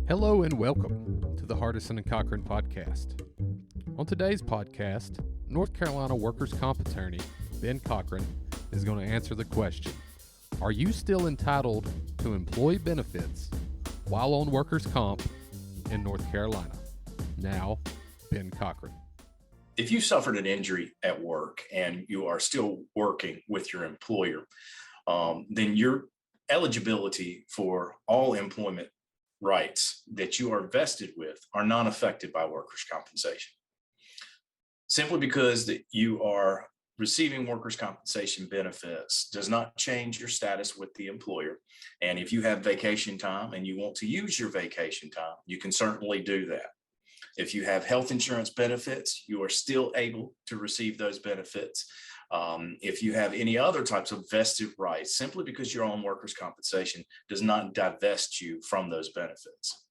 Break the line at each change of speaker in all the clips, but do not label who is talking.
Hello and welcome to the Hardison Cochran podcast. On today's podcast, North Carolina workers' comp attorney Ben Cochran is going to answer the question, are you still entitled to employee benefits while on workers' comp in North Carolina? Now, Ben Cochran.
If you suffered an injury at work and you are still working with your employer, then your eligibility for all employment rights that you are vested with are not affected by workers' compensation. Simply because that you are receiving workers' compensation benefits does not change your status with the employer. And if you have vacation time and you want to use your vacation time, you can certainly do that. If you have health insurance benefits, you are still able to receive those benefits. If you have any other types of vested rights, simply because you're on workers' compensation does not divest you from those benefits.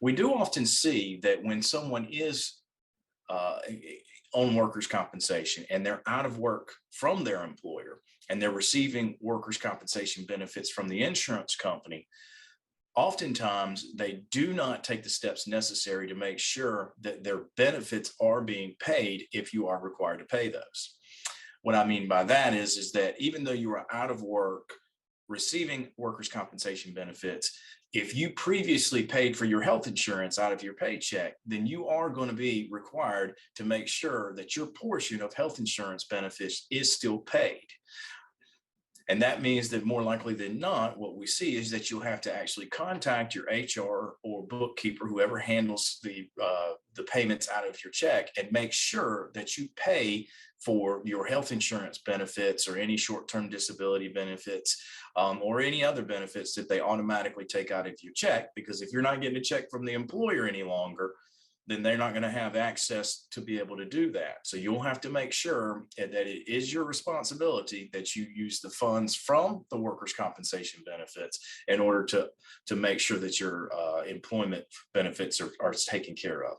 We do often see that when someone is on workers' compensation and they're out of work from their employer and they're receiving workers' compensation benefits from the insurance company, oftentimes they do not take the steps necessary to make sure that their benefits are being paid if you are required to pay those. What I mean by that is that even though you are out of work receiving workers' compensation benefits, if you previously paid for your health insurance out of your paycheck, then you are going to be required to make sure that your portion of health insurance benefits is still paid. And that means that more likely than not, what we see is that you'll have to actually contact your HR or bookkeeper, whoever handles the payments out of your check, and make sure that you pay for your health insurance benefits or any short-term disability benefits or any other benefits that they automatically take out of your check. Because if you're not getting a check from the employer any longer, then they're not going to have access to be able to do that. So you'll have to make sure that it is your responsibility that you use the funds from the workers' compensation benefits in order to make sure that your employment benefits are taken care of.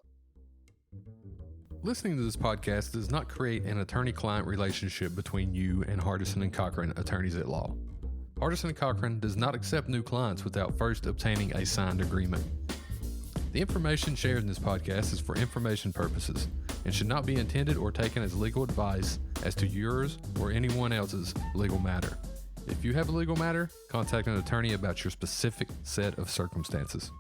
Listening to this podcast does not create an attorney-client relationship between you and Hardison and Cochran, attorneys at law. Hardison and Cochran does not accept new clients without first obtaining a signed agreement. The information shared in this podcast is for information purposes and should not be intended or taken as legal advice as to yours or anyone else's legal matter. If you have a legal matter, contact an attorney about your specific set of circumstances.